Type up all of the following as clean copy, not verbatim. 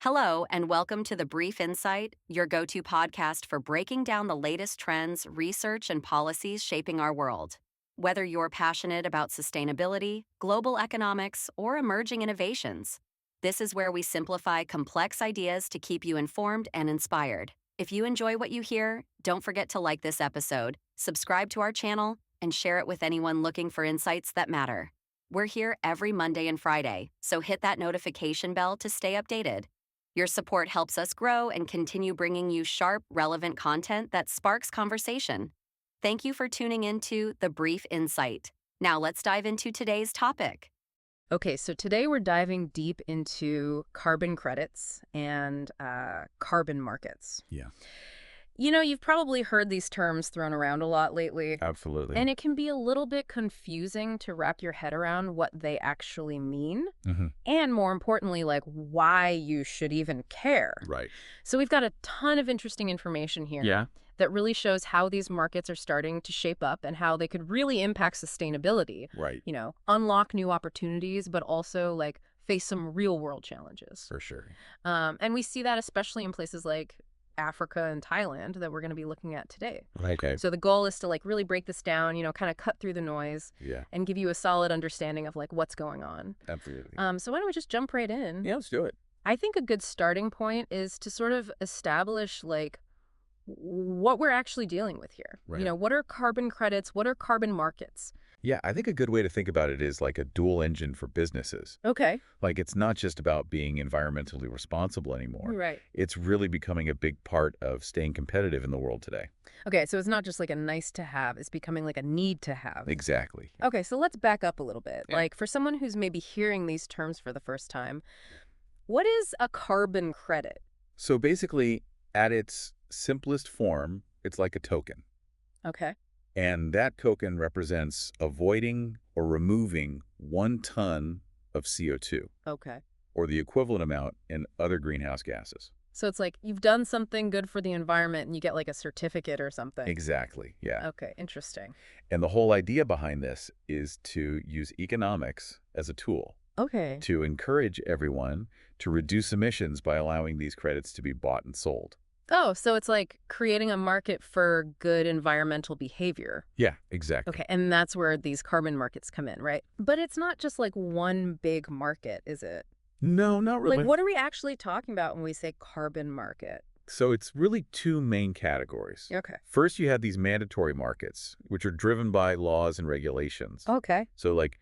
Hello, and welcome to The Brief Insight, your go to podcast for breaking down the latest trends, research, and policies shaping our world. Whether you're passionate about sustainability, global economics, or emerging innovations, this is where we simplify complex ideas to keep you informed and inspired. If you enjoy what you hear, don't forget to like this episode, subscribe to our channel, and share it with anyone looking for insights that matter. We're here every Monday and Friday, so hit that notification bell to stay updated. Your support helps us grow and continue bringing you sharp, relevant content that sparks conversation. Thank you for tuning into The Brief Insight. Now let's dive into today's topic. Okay, so today we're diving deep into carbon credits and carbon markets. Yeah, You know, you've probably heard these terms thrown around a lot lately, absolutely. and it can be a little bit confusing to wrap your head around what they actually mean, and more importantly, like why you should even care. Right. So we've got a ton of interesting information here. Yeah. That really shows how these markets are starting to shape up and how they could really impact sustainability. Right. You know, unlock new opportunities, but also like face some real world challenges. For sure. And we see that especially in places like Africa and Thailand that we're going to be looking at today. Right. Okay. So the goal is to like really break this down, kind of cut through the noise Yeah. and give you a solid understanding of like what's going on. Absolutely. So why don't we just jump right in? Yeah, let's do it. I think a good starting point is to sort of establish like what we're actually dealing with here. Right. What are carbon credits? What are carbon markets? Yeah, I think a good way to think about it is like a dual engine for businesses. Okay. Like it's not just about being environmentally responsible anymore. Right. It's really becoming a big part of staying competitive in the world today. Okay, so it's not just like a nice to have, it's becoming like a need to have. Exactly. Okay, so let's back up a little bit. Yeah. Like for someone who's maybe hearing these terms for the first time, what is a carbon credit? So basically, at its simplest form, it's like a token. Okay. And that token represents avoiding or removing 1 ton of CO2, Okay. or the equivalent amount in other greenhouse gases. So it's like you've done something good for the environment and you get like a certificate or something. Exactly, yeah. Okay, interesting. And the whole idea behind this is to use economics as a tool Okay. to encourage everyone to reduce emissions by allowing these credits to be bought and sold. Oh, so it's like creating a market for good environmental behavior. Yeah, exactly. Okay, and that's where these carbon markets come in, right? But it's not just like one big market, is it? No, not really. Like, what are we actually talking about when we say carbon market? So it's really 2 main categories. Okay. First, you have these mandatory markets, which are driven by laws and regulations. Okay. So like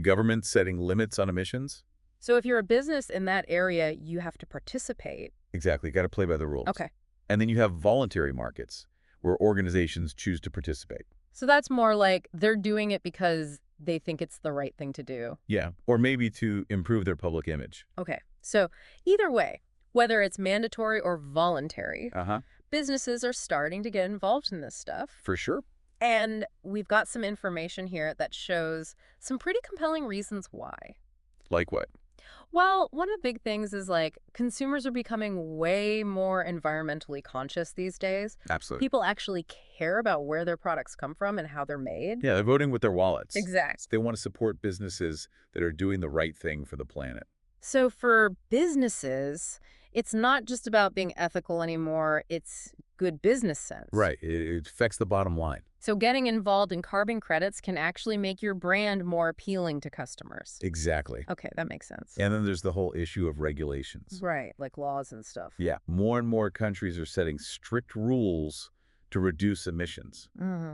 government setting limits on emissions. So if you're a business in that area, you have to participate. Exactly. Got to play by the rules. Okay. And then you have voluntary markets where organizations choose to participate. So that's more like they're doing it because they think it's the right thing to do. Yeah. Or maybe to improve their public image. Okay. So either way, whether it's mandatory or voluntary, Uh-huh. businesses are starting to get involved in this stuff. For sure. And we've got some information here that shows some pretty compelling reasons why. Like what? Well, one of the big things is like consumers are becoming way more environmentally conscious these days. Absolutely. People actually care about where their products come from and how they're made. Yeah, they're voting with their wallets. Exactly. They want to support businesses that are doing the right thing for the planet. So for businesses, it's not just about being ethical anymore. It's good business sense. Right. It affects the bottom line. So getting involved in carbon credits can actually make your brand more appealing to customers. Exactly. Okay, that makes sense. And then there's the whole issue of regulations. Right, like laws and stuff. Yeah. More and more countries are setting strict rules to reduce emissions,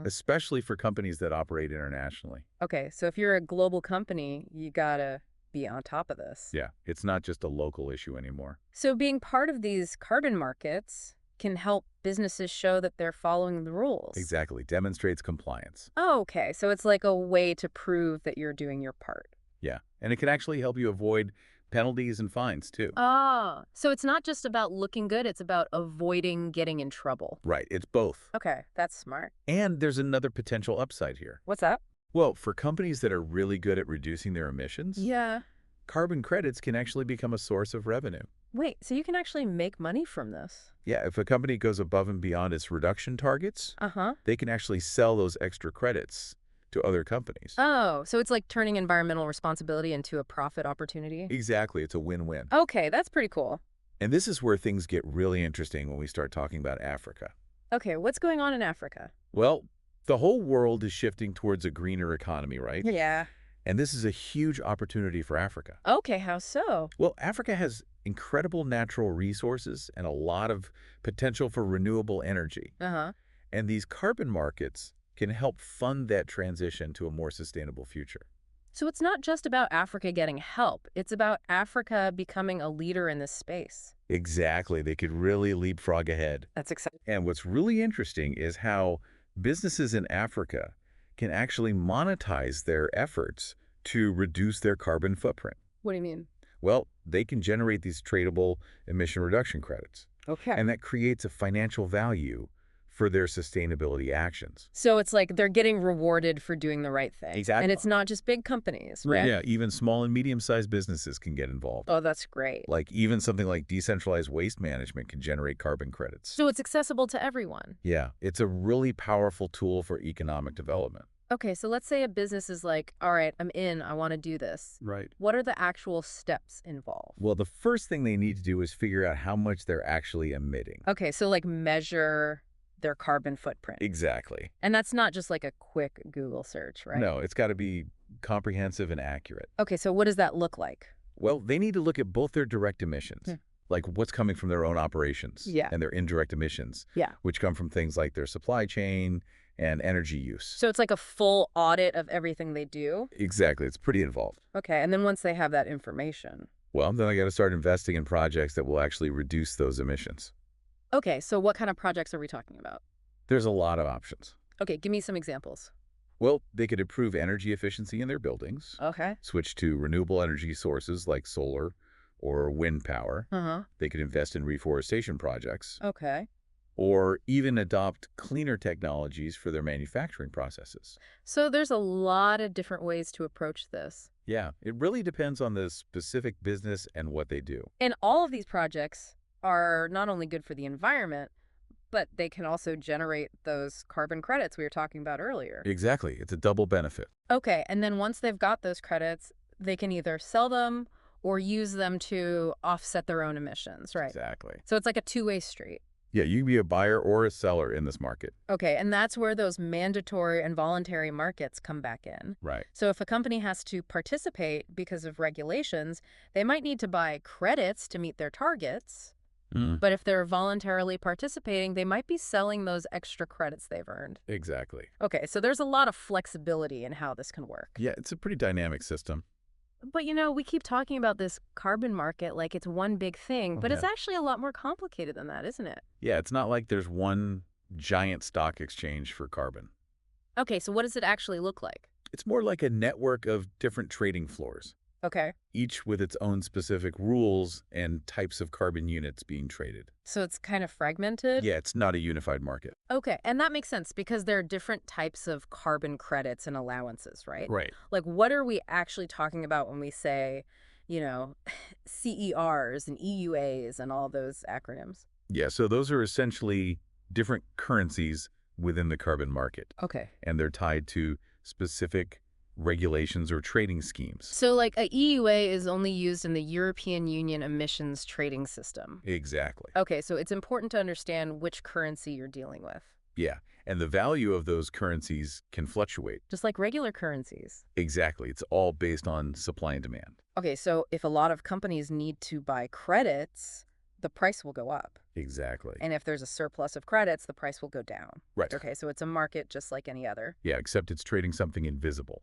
especially for companies that operate internationally. Okay, so if you're a global company, you gotta be on top of this. Yeah. It's not just a local issue anymore. So being part of these carbon markets can help businesses show that they're following the rules. Exactly. Demonstrates compliance. Oh, okay, so it's like a way to prove that you're doing your part. Yeah. And it can actually help you avoid penalties and fines, too. Ah, so it's not just about looking good, it's about avoiding getting in trouble. Right. It's both. Okay, that's smart. And there's another potential upside here. What's that? Well, for companies that are really good at reducing their emissions, Yeah. carbon credits can actually become a source of revenue. Wait, so you can actually make money from this? Yeah, if a company goes above and beyond its reduction targets, Uh-huh. they can actually sell those extra credits to other companies. Oh, so it's like turning environmental responsibility into a profit opportunity? Exactly. It's a win-win. Okay, that's pretty cool. And this is where things get really interesting when we start talking about Africa. Okay, what's going on in Africa? Well, the whole world is shifting towards a greener economy, right? Yeah. And this is a huge opportunity for Africa. Okay, how so? Well, Africa has incredible natural resources and a lot of potential for renewable energy. Uh-huh. And these carbon markets can help fund that transition to a more sustainable future. So it's not just about Africa getting help. It's about Africa becoming a leader in this space. Exactly. They could really leapfrog ahead. That's exciting. And what's really interesting is how businesses in Africa can actually monetize their efforts to reduce their carbon footprint. What do you mean? Well, they can generate these tradable emission reduction credits. Okay. And that creates a financial value for their sustainability actions. So it's like they're getting rewarded for doing the right thing. Exactly. And it's not just big companies, right? Yeah, even small and medium-sized businesses can get involved. Oh, that's great. Like even something like decentralized waste management can generate carbon credits. So it's accessible to everyone. Yeah, it's a really powerful tool for economic development. Okay, so let's say a business is like, all right, I'm in, I want to do this. Right. What are the actual steps involved? Well, the first thing they need to do is figure out how much they're actually emitting. Okay, so like measure their carbon footprint. Exactly. And that's not just like a quick Google search, right? No, it's got to be comprehensive and accurate. Okay, so what does that look like? Well, they need to look at both their direct emissions, like what's coming from their own operations, Yeah. and their indirect emissions, Yeah. which come from things like their supply chain and energy use. So it's like a full audit of everything they do? Exactly. It's pretty involved. Okay, and then once they have that information. Well, then I got to start investing in projects that will actually reduce those emissions. Okay, so what kind of projects are we talking about? There's a lot of options. Okay, give me some examples. Well, they could improve energy efficiency in their buildings, Okay. switch to renewable energy sources like solar or wind power. Uh-huh. They could invest in reforestation projects, Okay. or even adopt cleaner technologies for their manufacturing processes. So there's a lot of different ways to approach this. Yeah, it really depends on the specific business and what they do. And all of these projects are not only good for the environment, but they can also generate those carbon credits we were talking about earlier. Exactly. It's a double benefit. Okay, and then once they've got those credits, they can either sell them or use them to offset their own emissions, right? Exactly. So it's like a two-way street. Yeah, you can be a buyer or a seller in this market. Okay, and that's where those mandatory and voluntary markets come back in. Right. So if a company has to participate because of regulations, they might need to buy credits to meet their targets. But if they're voluntarily participating, they might be selling those extra credits they've earned. Exactly. Okay, so there's a lot of flexibility in how this can work. Yeah, it's a pretty dynamic system. But we keep talking about this carbon market like it's one big thing, but it's actually a lot more complicated than that, isn't it? Yeah, it's not like there's one giant stock exchange for carbon. Okay, so what does it actually look like? It's more like a network of different trading floors, Okay. each with its own specific rules and types of carbon units being traded. So it's kind of fragmented? Yeah, it's not a unified market. Okay, and that makes sense because there are different types of carbon credits and allowances, right? Right. Like, what are we actually talking about when we say, CERs and EUAs and all those acronyms? Yeah, so those are essentially different currencies within the carbon market, Okay. and they're tied to specific regulations or trading schemes. So, like, a EUA is only used in the European Union emissions trading system. Exactly. Okay, so it's important to understand which currency you're dealing with, Yeah, and the value of those currencies can fluctuate. just like regular currencies. Exactly. It's all based on supply and demand. Okay, so if a lot of companies need to buy credits, the price will go up. Exactly. And if there's a surplus of credits, the price will go down. Right. Okay, so it's a market just like any other. Yeah, except it's trading something invisible,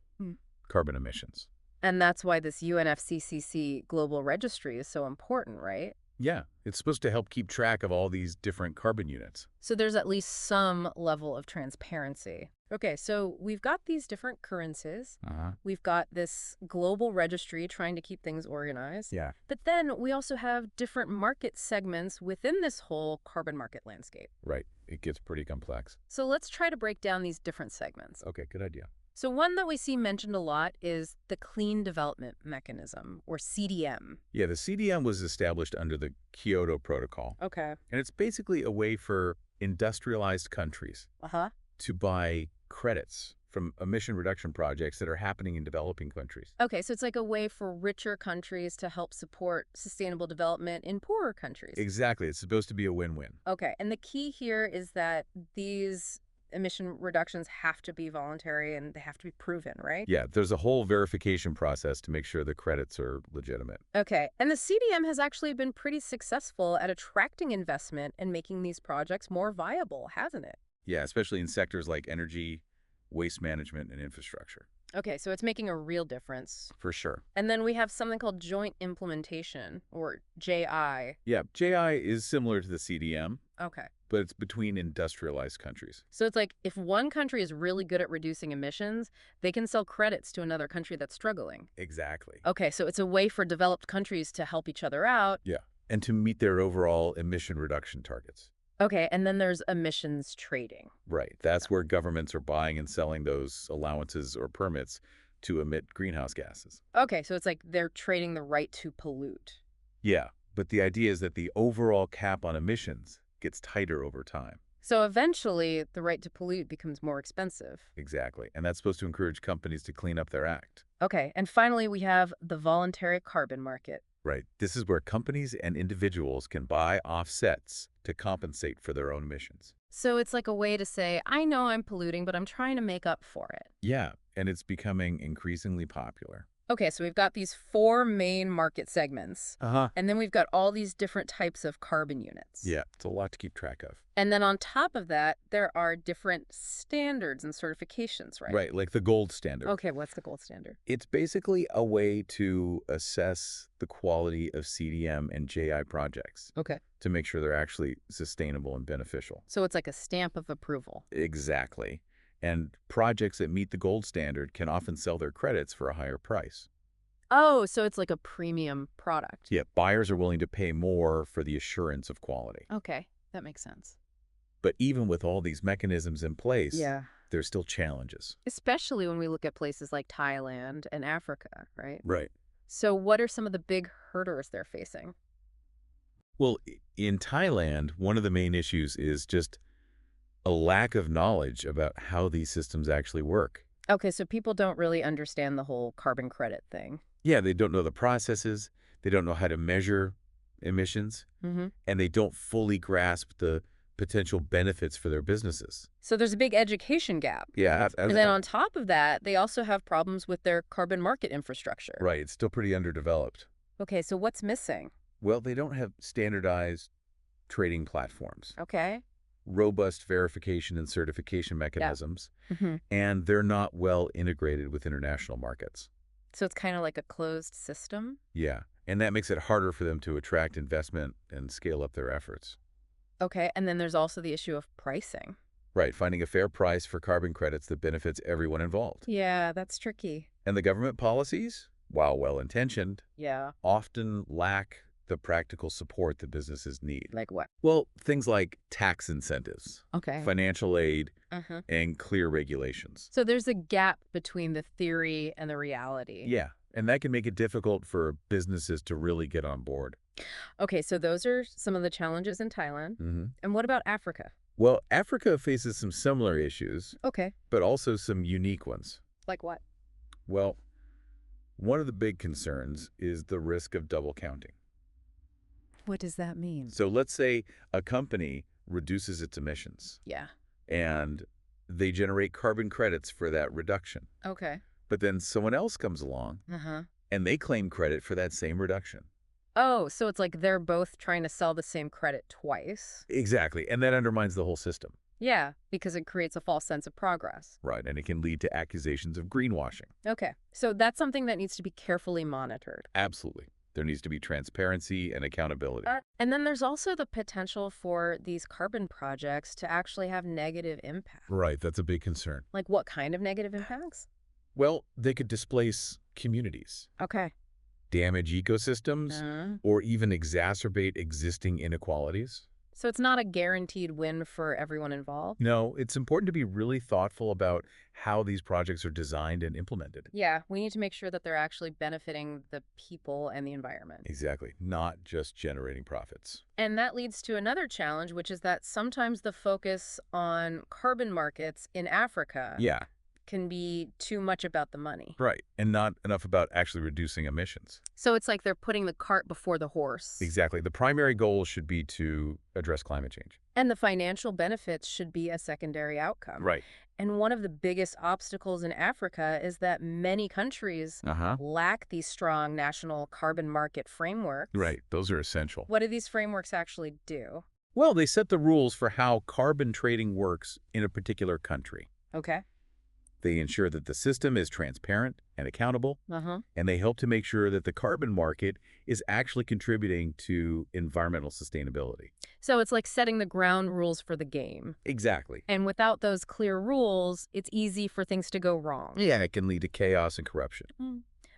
carbon emissions. And that's why this UNFCCC global registry is so important, right? Yeah, it's supposed to help keep track of all these different carbon units. So there's at least some level of transparency. Okay, so we've got these different currencies. We've got this global registry trying to keep things organized. Yeah. But then we also have different market segments within this whole carbon market landscape. Right. It gets pretty complex. So let's try to break down these different segments. Okay, good idea. So one that we see mentioned a lot is the Clean Development Mechanism, or CDM. Yeah, the CDM was established under the Kyoto Protocol, Okay. and it's basically a way for industrialized countries Uh-huh. to buy credits from emission reduction projects that are happening in developing countries. Okay, so it's like a way for richer countries to help support sustainable development in poorer countries. Exactly. It's supposed to be a win-win. Okay, and the key here is that these emission reductions have to be voluntary and they have to be proven, right? Yeah, there's a whole verification process to make sure the credits are legitimate. Okay, and the CDM has actually been pretty successful at attracting investment and making these projects more viable, hasn't it? Yeah, especially in sectors like energy, waste management, and infrastructure. Okay, so it's making a real difference. For sure. And then we have something called joint implementation, or JI. Yeah, JI is similar to the CDM, Okay. but it's between industrialized countries. So it's like if one country is really good at reducing emissions, they can sell credits to another country that's struggling. Exactly. Okay, so it's a way for developed countries to help each other out. Yeah, and to meet their overall emission reduction targets. Okay, and then there's emissions trading. Right. That's where governments are buying and selling those allowances or permits to emit greenhouse gases. Okay, so it's like they're trading the right to pollute. Yeah, but the idea is that the overall cap on emissions gets tighter over time. So eventually, the right to pollute becomes more expensive. Exactly. And that's supposed to encourage companies to clean up their act. Okay, and finally, we have the voluntary carbon market. Right. This is where companies and individuals can buy offsets to compensate for their own emissions. So it's like a way to say, I know I'm polluting, but I'm trying to make up for it. Yeah, and it's becoming increasingly popular. Okay, so we've got these 4 main market segments, Uh-huh. and then we've got all these different types of carbon units. Yeah, it's a lot to keep track of. And then on top of that, there are different standards and certifications, right? Right, like the gold standard. Okay, what's the gold standard? It's basically a way to assess the quality of CDM and JI projects Okay. to make sure they're actually sustainable and beneficial. So it's like a stamp of approval. Exactly. And projects that meet the gold standard can often sell their credits for a higher price. Oh, so it's like a premium product. Yet buyers are willing to pay more for the assurance of quality. Okay, that makes sense. But even with all these mechanisms in place, Yeah. there's still challenges. Especially when we look at places like Thailand and Africa, right? Right. So what are some of the big hurdles they're facing? Well, in Thailand, one of the main issues is just a lack of knowledge about how these systems actually work. Okay, so people don't really understand the whole carbon credit thing. Yeah, they don't know the processes, they don't know how to measure emissions, Mm-hmm. and they don't fully grasp the potential benefits for their businesses. So there's a big education gap. Yeah, And then on top of that, they also have problems with their carbon market infrastructure. right, it's still pretty underdeveloped. Okay, so what's missing? Well, they don't have standardized trading platforms, Okay. robust verification and certification mechanisms, Mm-hmm. and they're not well integrated with international markets. So it's kind of like a closed system? Yeah, and that makes it harder for them to attract investment and scale up their efforts. Okay, and then there's also the issue of pricing. Right, finding a fair price for carbon credits that benefits everyone involved. Yeah, that's tricky. And the government policies, while well-intentioned, Yeah. often lack the practical support that businesses need. Like what? Well, things like tax incentives, Okay. financial aid, Uh-huh. and clear regulations. So there's a gap between the theory and the reality. Yeah, and that can make it difficult for businesses to really get on board. Okay, so those are some of the challenges in Thailand. Mm-hmm. And what about Africa? Well, Africa faces some similar issues, Okay. but also some unique ones. Like what? Well, one of the big concerns is the risk of double counting. What does that mean? So let's say a company reduces its emissions Yeah. and they generate carbon credits for that reduction. Okay. But then someone else comes along Uh-huh. and they claim credit for that same reduction. Oh, so it's like they're both trying to sell the same credit twice. Exactly. And that undermines the whole system. Yeah, because it creates a false sense of progress. Right. And it can lead to accusations of greenwashing. Okay, so that's something that needs to be carefully monitored. Absolutely. There needs to be transparency and accountability. And then there's also the potential for these carbon projects to actually have negative impact. Right. That's a big concern. Like what kind of negative impacts? Well, they could displace communities, Okay. damage ecosystems, or even exacerbate existing inequalities. So it's not a guaranteed win for everyone involved? No, it's important to be really thoughtful about how these projects are designed and implemented. Yeah, we need to make sure that they're actually benefiting the people and the environment. Exactly. Not just generating profits. And that leads to another challenge, which is that sometimes the focus on carbon markets in Africa Yeah. can be too much about the money. Right. And not enough about actually reducing emissions. So it's like they're putting the cart before the horse. Exactly. The primary goal should be to address climate change. And the financial benefits should be a secondary outcome. Right. And one of the biggest obstacles in Africa is that many countries lack these strong national carbon market frameworks. Right. Those are essential. What do these frameworks actually do? Well, they set the rules for how carbon trading works in a particular country. Okay. They ensure that the system is transparent and accountable, and they help to make sure that the carbon market is actually contributing to environmental sustainability. So it's like setting the ground rules for the game. Exactly. And without those clear rules, it's easy for things to go wrong. Yeah, it can lead to chaos and corruption.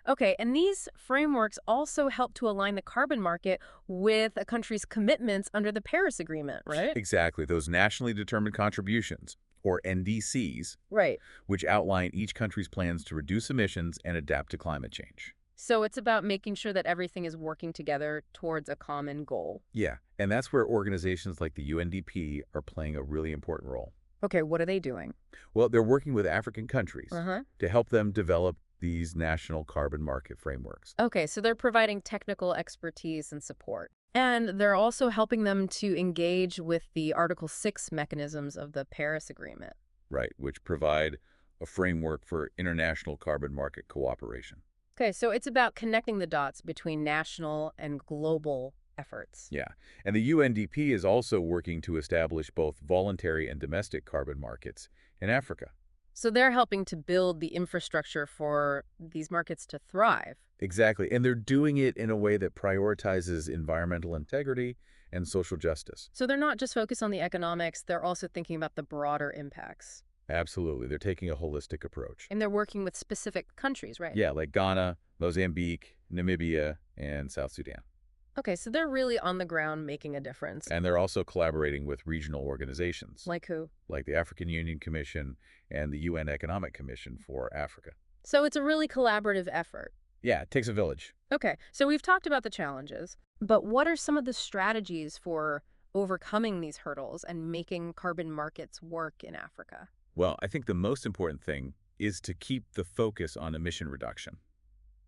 Okay, and these frameworks also help to align the carbon market with a country's commitments under the Paris Agreement, right? Exactly. Those nationally determined contributions, or NDCs, Right. which outline each country's plans to reduce emissions and adapt to climate change. So it's about making sure that everything is working together towards a common goal. Yeah, and that's where organizations like the UNDP are playing a really important role. Okay, what are they doing? Well, they're working with African countries to help them develop these national carbon market frameworks. Okay, so they're providing technical expertise and support. And they're also helping them to engage with the Article 6 mechanisms of the Paris Agreement. Right, which provide a framework for international carbon market cooperation. Okay, so it's about connecting the dots between national and global efforts. Yeah, and the UNDP is also working to establish both voluntary and domestic carbon markets in Africa. So they're helping to build the infrastructure for these markets to thrive. Exactly, and they're doing it in a way that prioritizes environmental integrity and social justice. So they're not just focused on the economics, they're also thinking about the broader impacts. Absolutely, they're taking a holistic approach. And they're working with specific countries, right? Yeah, like Ghana, Mozambique, Namibia, and South Sudan. Okay, so they're really on the ground making a difference. And they're also collaborating with regional organizations. Like who? Like the African Union Commission and the UN Economic Commission for Africa. So it's a really collaborative effort. Yeah, it takes a village. Okay, so we've talked about the challenges, but what are some of the strategies for overcoming these hurdles and making carbon markets work in Africa? Well, I think the most important thing is to keep the focus on emission reduction.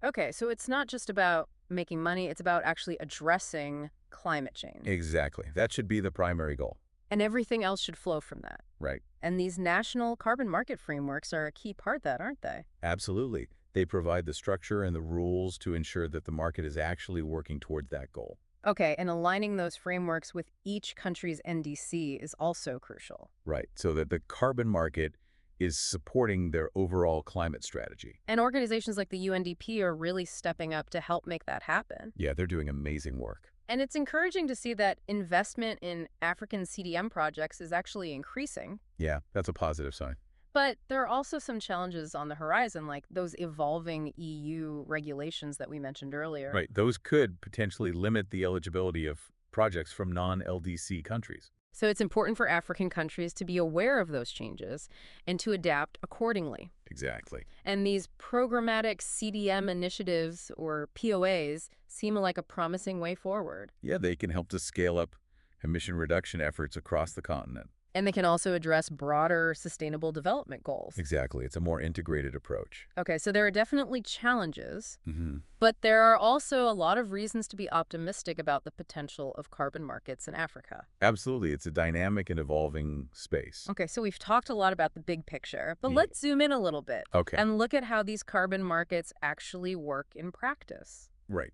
Okay, so it's not just about making money, it's about actually addressing climate change. Exactly. That should be the primary goal. And everything else should flow from that. Right. And these national carbon market frameworks are a key part of that, aren't they? Absolutely. They provide the structure and the rules to ensure that the market is actually working towards that goal. Okay, and aligning those frameworks with each country's NDC is also crucial. Right. So that the carbon market is supporting their overall climate strategy. And organizations like the UNDP are really stepping up to help make that happen. Yeah, they're doing amazing work. And it's encouraging to see that investment in African CDM projects is actually increasing. Yeah, that's a positive sign. But there are also some challenges on the horizon, like those evolving EU regulations that we mentioned earlier. Right. Those could potentially limit the eligibility of projects from non-LDC countries. So it's important for African countries to be aware of those changes and to adapt accordingly. Exactly. And these programmatic CDM initiatives, or POAs, seem like a promising way forward. Yeah, they can help to scale up emission reduction efforts across the continent. And they can also address broader sustainable development goals. Exactly. It's a more integrated approach. Okay, so there are definitely challenges, Mm-hmm. but there are also a lot of reasons to be optimistic about the potential of carbon markets in Africa. Absolutely. It's a dynamic and evolving space. Okay, so we've talked a lot about the big picture, but Yeah. let's zoom in a little bit Okay. and look at how these carbon markets actually work in practice. Right.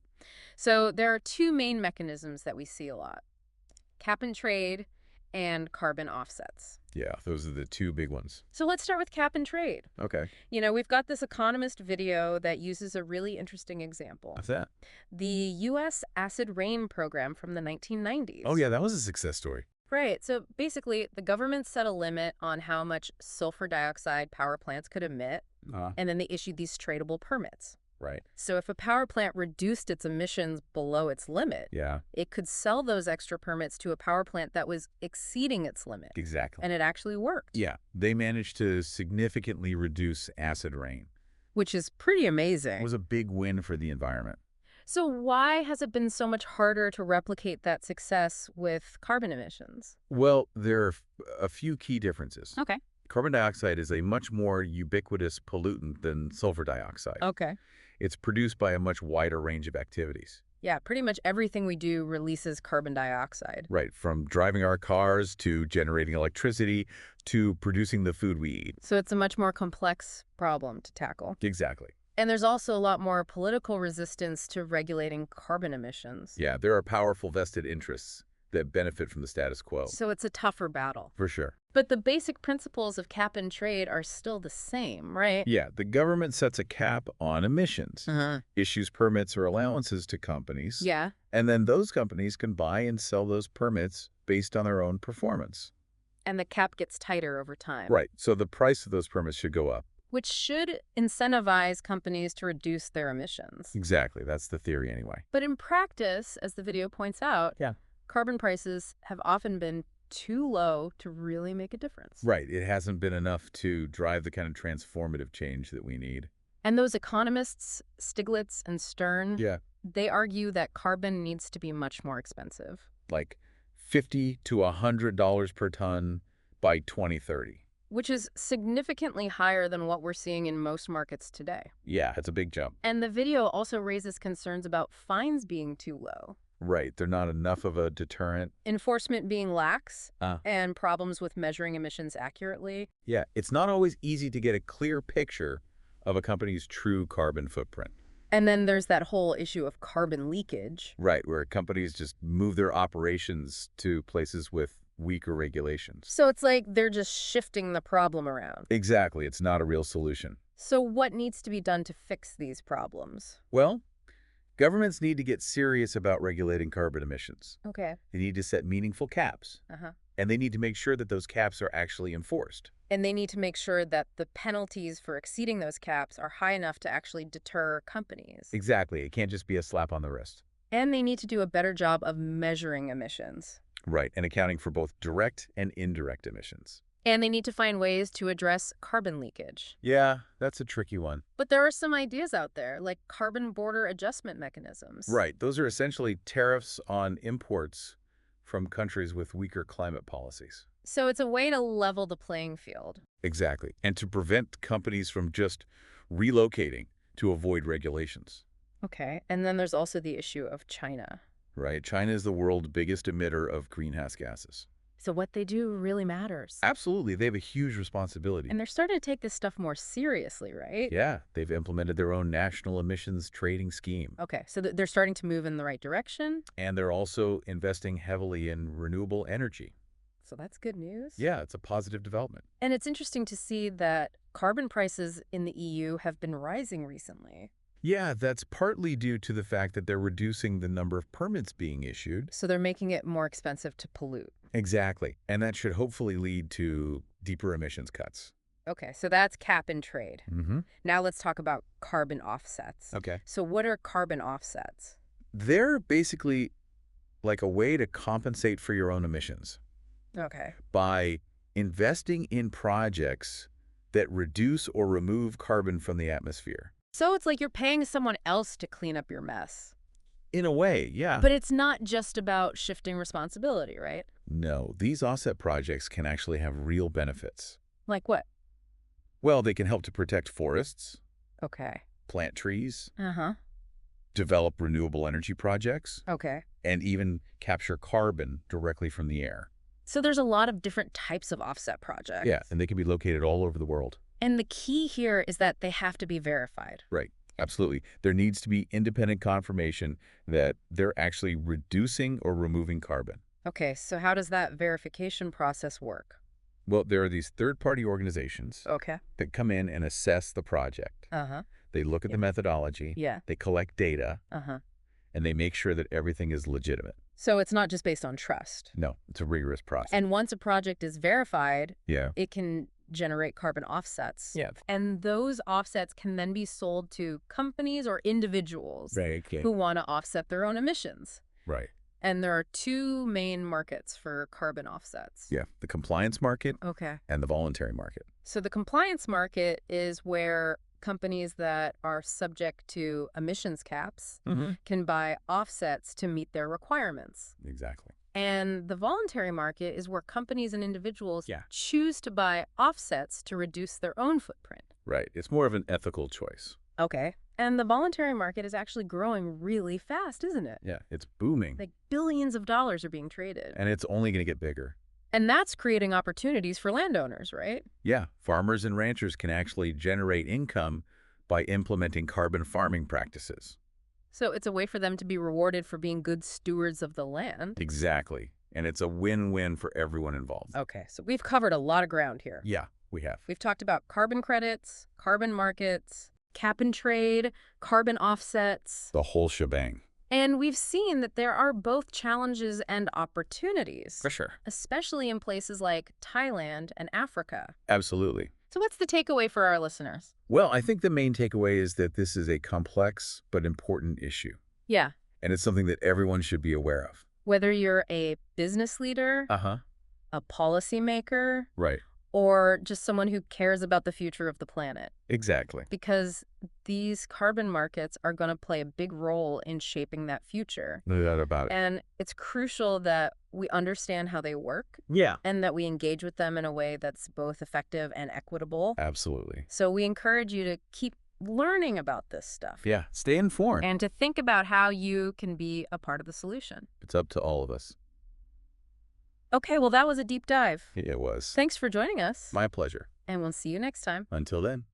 So there are two main mechanisms that we see a lot: cap and trade and carbon offsets. Yeah, those are the two big ones. So let's start with cap and trade. Okay. You know, we've got this Economist video that uses a really interesting example. What's that? The U.S. acid rain program from the 1990s. Oh, yeah, that was a success story. Right. So basically, the government set a limit on how much sulfur dioxide power plants could emit, and then they issued these tradable permits. Right. So if a power plant reduced its emissions below its limit, Yeah, it could sell those extra permits to a power plant that was exceeding its limit. exactly. And it actually worked. Yeah, they managed to significantly reduce acid rain. Which is pretty It amazing. was a big win for the environment. So why has it been so much harder to replicate that success with carbon emissions? Well, there are a few key differences. Okay. Carbon dioxide is a much more ubiquitous pollutant than sulfur dioxide. Okay. It's produced by a much wider range of activities. Yeah, pretty much everything we do releases carbon dioxide. Right, from driving our cars to generating electricity to producing the food we eat. So it's a much more complex problem to tackle. Exactly. And there's also a lot more political resistance to regulating carbon emissions. Yeah, there are powerful vested interests that benefit from the status quo. So it's a tougher battle. For sure. But the basic principles of cap and trade are still the same, right? Yeah, the government sets a cap on emissions, issues permits or allowances to companies, Yeah. and then those companies can buy and sell those permits based on their own performance. And the cap gets tighter over time. Right, so the price of those permits should go up. Which should incentivize companies to reduce their emissions. Exactly, that's the theory anyway. But in practice, as the video points out, Yeah. carbon prices have often been too low to really make a difference. Right, it hasn't been enough to drive the kind of transformative change that we need. And those economists, Stiglitz and Stern, Yeah. they argue that carbon needs to be much more expensive. Like $50 to $100 per ton by 2030. Which is significantly higher than what we're seeing in most markets today. Yeah, it's a big jump. And the video also raises concerns about fines being too low, Right, they're not enough of a deterrent. enforcement being lax, and problems with measuring emissions accurately. Yeah, it's not always easy to get a clear picture of a company's true carbon footprint. And then there's that whole issue of carbon leakage. Right, where companies just move their operations to places with weaker regulations. So it's like they're just shifting the problem around. Exactly, it's not a real solution. So what needs to be done to fix these problems? Well, governments need to get serious about regulating carbon emissions. Okay. They need to set meaningful caps. And they need to make sure that those caps are actually enforced. And they need to make sure that the penalties for exceeding those caps are high enough to actually deter companies. Exactly, it can't just be a slap on the wrist. And they need to do a better job of measuring emissions. Right, and accounting for both direct and indirect emissions. And they need to find ways to address carbon leakage. Yeah, that's a tricky one. But there are some ideas out there, like carbon border adjustment mechanisms. Right, those are essentially tariffs on imports from countries with weaker climate policies. So it's a way to level the playing field. Exactly, and to prevent companies from just relocating to avoid regulations. Okay, and then there's also the issue of China. Right, China is the world's biggest emitter of greenhouse gases. So what they do really matters. Absolutely, they have a huge responsibility. And they're starting to take this stuff more seriously, right? Yeah, they've implemented their own national emissions trading scheme. Okay, so they're starting to move in the right direction. And they're also investing heavily in renewable energy. So that's good news. Yeah, it's a positive development. And it's interesting to see that carbon prices in the EU have been rising recently. Yeah, that's partly due to the fact that they're reducing the number of permits being issued. So they're making it more expensive to pollute. Exactly. And that should hopefully lead to deeper emissions cuts. Okay, so that's cap and trade. Mm-hmm. Now let's talk about carbon offsets. Okay. So what are carbon offsets? They're basically like a way to compensate for your own emissions Okay. by investing in projects that reduce or remove carbon from the atmosphere. So it's like you're paying someone else to clean up your mess. In a way, yeah. But it's not just about shifting responsibility, right? No, these offset projects can actually have real benefits. Like what? Well, they can help to protect forests, Okay. plant trees, Uh-huh. develop renewable energy projects, Okay. and even capture carbon directly from the air. So there's a lot of different types of offset projects. Yeah, and they can be located all over the world. And the key here is that they have to be verified. Right, absolutely. There needs to be independent confirmation that they're actually reducing or removing carbon. Okay, so how does that verification process work? Well, there are these third-party organizations Okay. that come in and assess the project. Uh-huh. They look at the methodology, Yeah. they collect data, Uh-huh. and they make sure that everything is legitimate. So it's not just based on trust. No, it's a rigorous process. And once a project is verified, Yeah. it can generate carbon offsets. Yeah. And those offsets can then be sold to companies or individuals Right, okay. who want to offset their own emissions. Right. And there are two main markets for carbon offsets. Yeah, the compliance market Okay. and the voluntary market. So the compliance market is where companies that are subject to emissions caps Mm-hmm. can buy offsets to meet their requirements. Exactly. And the voluntary market is where companies and individuals Yeah. choose to buy offsets to reduce their own footprint. Right. It's more of an ethical choice. Okay. And the voluntary market is actually growing really fast, isn't it? Yeah, it's booming. Like billions of dollars are being traded. And it's only going to get bigger. And that's creating opportunities for landowners, right? Yeah, farmers and ranchers can actually generate income by implementing carbon farming practices. So it's a way for them to be rewarded for being good stewards of the land. Exactly. And it's a win-win for everyone involved. Okay, so we've covered a lot of ground here. Yeah, we have. We've talked about carbon credits, carbon markets, cap and trade, carbon offsets. The whole shebang. And we've seen that there are both challenges and opportunities. For sure. Especially in places like Thailand and Africa. Absolutely. So what's the takeaway for our listeners? Well, I think the main takeaway is that this is a complex but important issue. Yeah. And it's something that everyone should be aware of. Whether you're a business leader, a policymaker, Right. or just someone who cares about the future of the planet. Exactly. Because these carbon markets are going to play a big role in shaping that future. No doubt about it. And it's crucial that we understand how they work. Yeah. And that we engage with them in a way that's both effective and equitable. Absolutely. So we encourage you to keep learning about this stuff. Yeah. Stay informed. And to think about how you can be a part of the solution. It's up to all of us. Okay, well, that was a deep dive. It was. Thanks for joining us. My pleasure. And we'll see you next time. Until then.